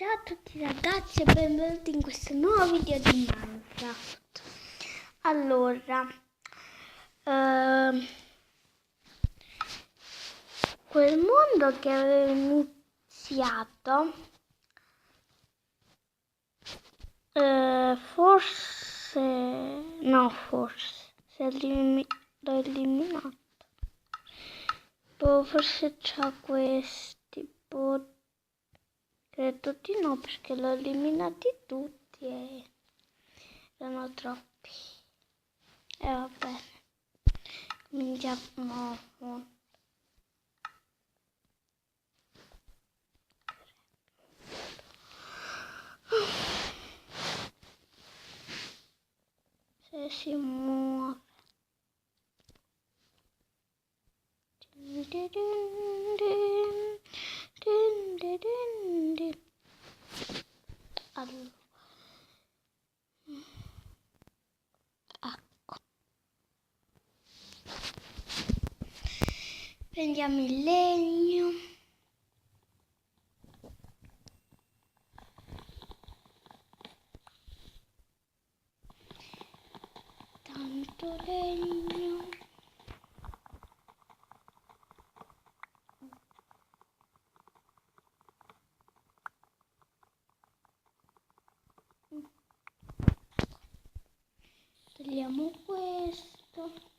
Ciao a tutti ragazzi e benvenuti in questo nuovo video di Minecraft. Allora, quel mondo che avevo iniziato, l'ho eliminato. Forse c'ha questi, credo di no, perché l'ho eliminati tutti e erano troppi. E va bene, cominciamo. Se si muove. Allora. Ecco. Prendiamo il legno. Tanto legno. Togliamo questo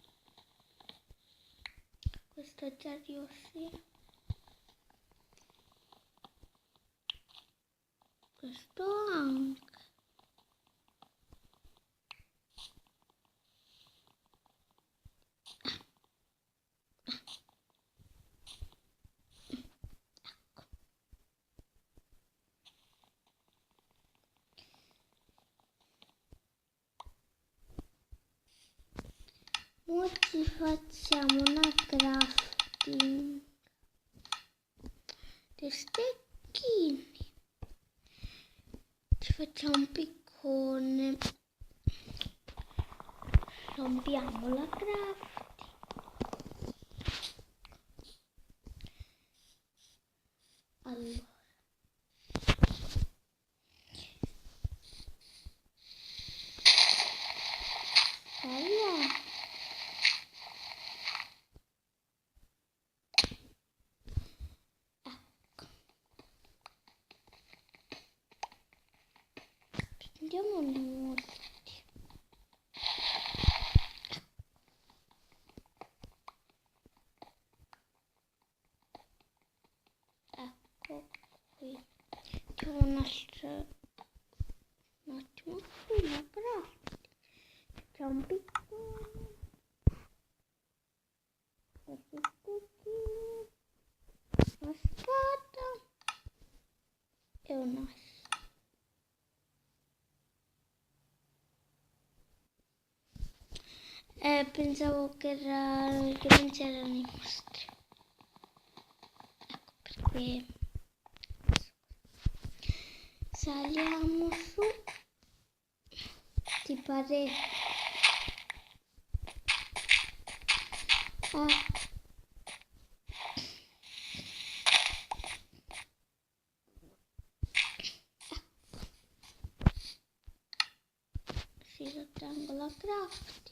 già riuscì, questo anche. Oggi facciamo una crafting dei stecchini. Ci facciamo un piccone. Rompiamo la crafting. Allora. Prendiamo molti. Ecco qui. Facciamo un attimo qui la crafting. C'è un piccone. Questo stecchino. Una spada. E un asso. Pensavo che non c'erano i mostri. Ecco perché. Saliamo su. Ti pare? Si ottengo la crafting.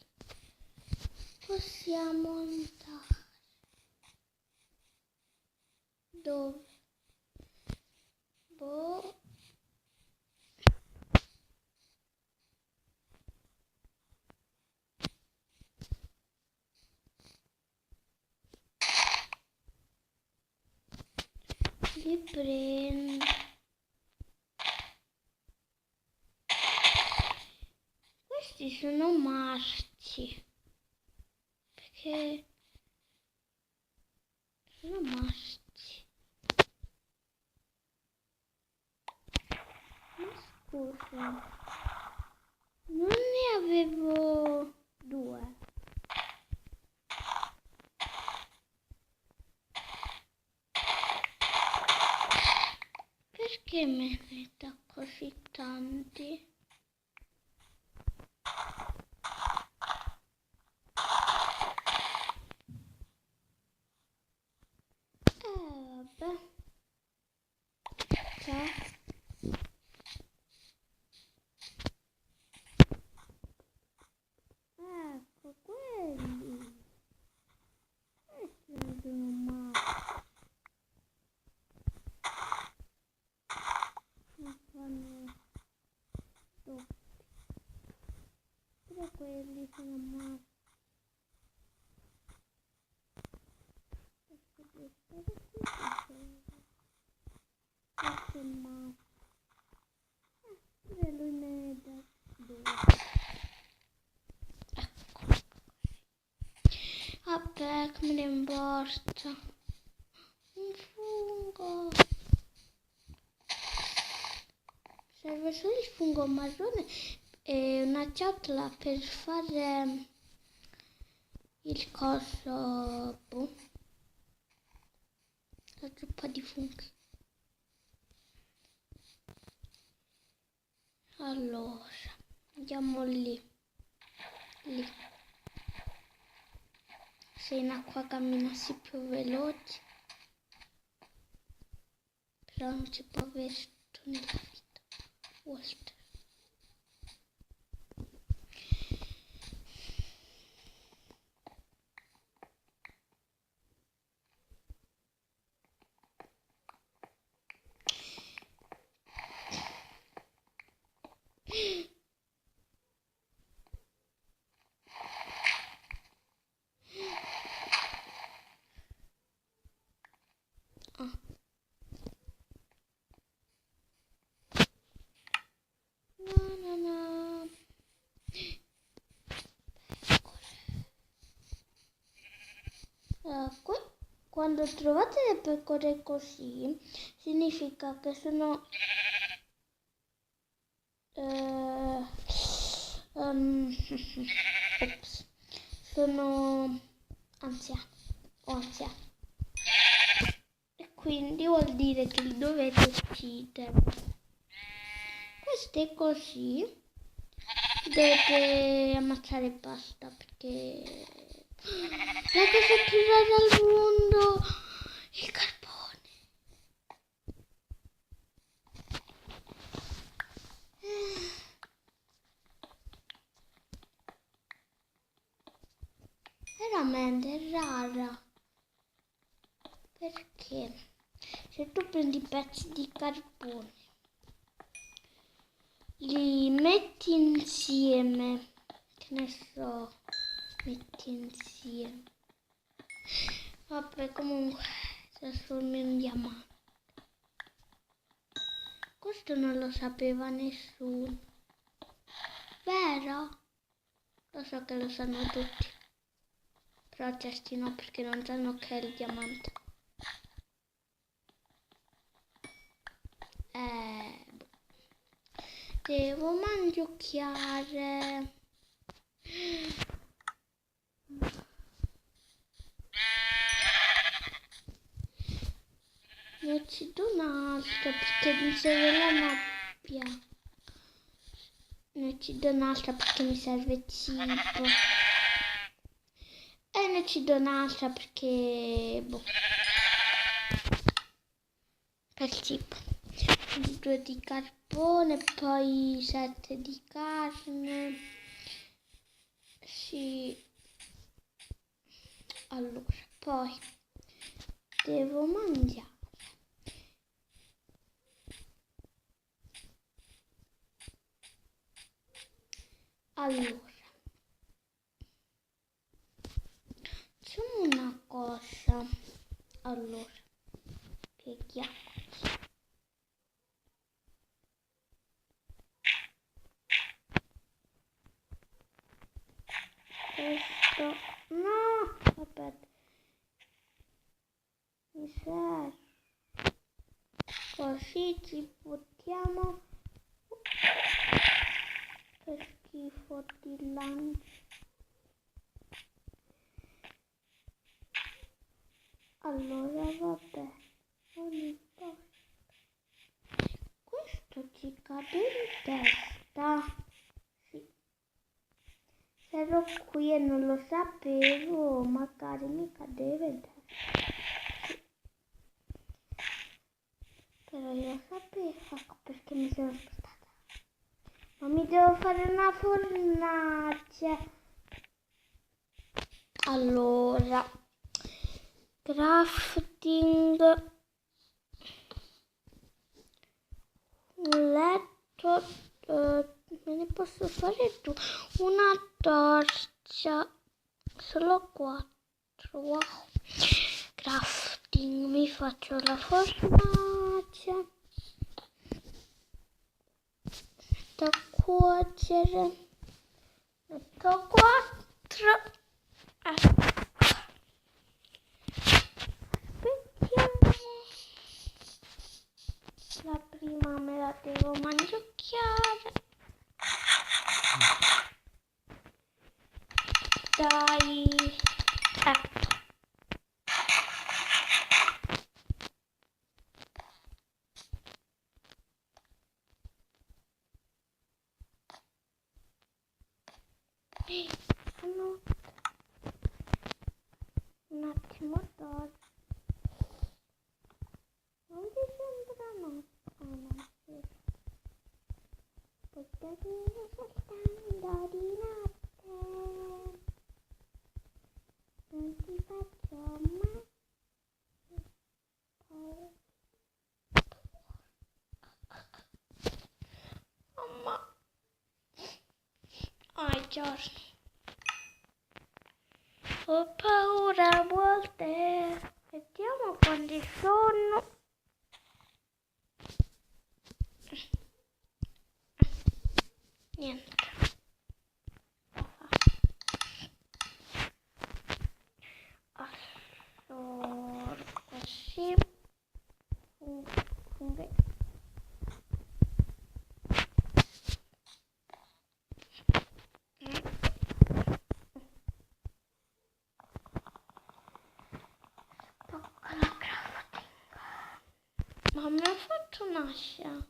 Possiamo andare dove? Li prendo. Questi sono marci. Perché sono marci. Ma scusa, non ne avevo 2. Perché me ne dà così tanti? Vabbè. ma lui ne dà 2. Ecco. Vabbè, che me ne importa. Un fungo. Serve solo il fungo marrone e una ciotola per fare il coso, la zuppa di funghi. Allora, andiamo lì. Se in acqua camminassi più veloce, però non si può avere tutto nella vita. Walter. Quando trovate le pecore così, significa che sono sono anziane o anziani. E quindi vuol dire che li dovete uccidere. Queste così dovete ammazzare e basta, perché la cosa più rara al mondo, il carbone. Veramente è rara, perché se tu prendi pezzi di carbone, li metti insieme, che ne so, metti insieme, vabbè, comunque trasformi in un diamante. Questo non lo sapeva nessuno, vero? Lo so che lo sanno tutti, però certi no, perché non sanno che è il diamante. Devo mangiucchiare. Ne uccido un'altra perché mi serve la nebbia. Ne uccido un'altra perché mi serve cibo. E ne uccido un'altra perché per cibo. 2 di carbone, poi 7 di carne. Sì. Allora, poi devo mangiare. Allora, facciamo una cosa. Allora, pieghiamoci. Questo no, aspetta, mi serve, così ci buttiamo. Che schifo di lancio. Allora vabbè, non importa, questo ci cade in testa. Se ero qui e non lo sapevo, magari mi cadeva in testa. Sì. Però io lo sapevo, ecco perché mi sono spostata. Ma mi devo fare una fornace. Allora, crafting, un letto, me ne posso fare 2, una torcia, solo 4, wow. Crafting, mi faccio la fornace, cuocere. Metto 4. Aspettiamo. La prima me la devo mangiucchiare. Dai. Ecco. No. Un attimo dopo. Non mi sembra no. Ah no, sì. Portatino soltanto di notte. Non ti faccio mai. Mamma. Ai giorni. Ho paura a volte. Vediamo quanti sono. Niente. Allora, così. Tocca la cravatinga. Ma mi ha fatto un'ascia.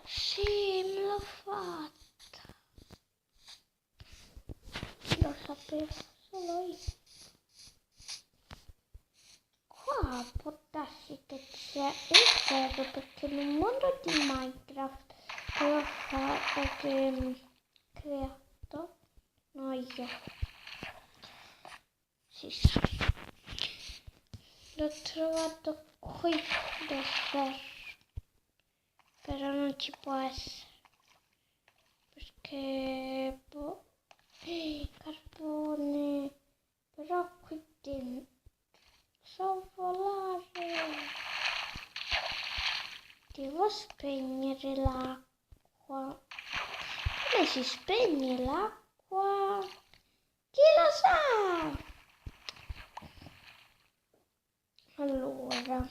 Sì, me l'ho fatta. Lo sapevo solo io. Qua può darsi che c'è il ferro, perché in un mondo di Minecraft che ho creato, no io, si sa, l'ho trovato qui del ferro, però non ci può essere, perché carbone, però qui dentro so volare. Devo spegnere l'acqua. Come si spegne l'acqua? Chi lo sa? Allora.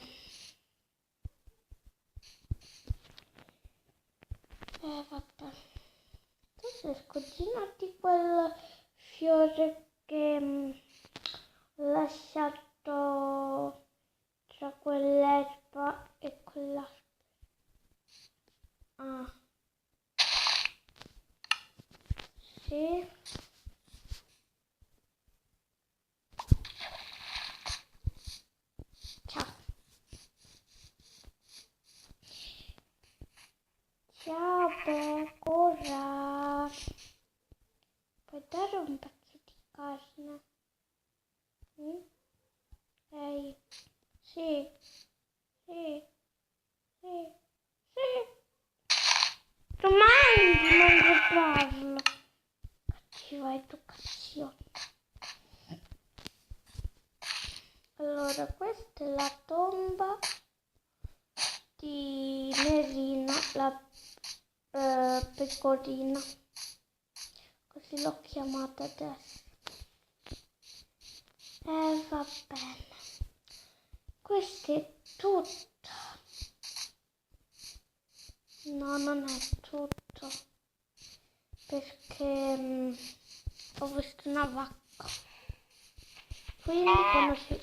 Vabbè. Tu cerco di darti quel fiore che ho lasciato tra quell'erba e quella. Ah. Sì. Ciao. Ciao pecora. Puoi dare un pezzo di carne? Ehi. Sì. Sì. Sì. Sì. Tu mangi, non rubarlo. Cattiva educazione. Allora, questa è la tomba di Nerina, la pecorina. Così l'ho chiamata adesso. Va bene. Questo è tutto. No, non è tutto. Perché ho visto una vacca. Quindi quando si... è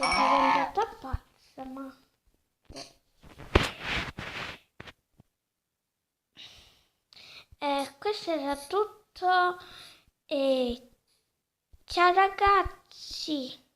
diventata pazza, ma... questo era tutto e ciao ragazzi.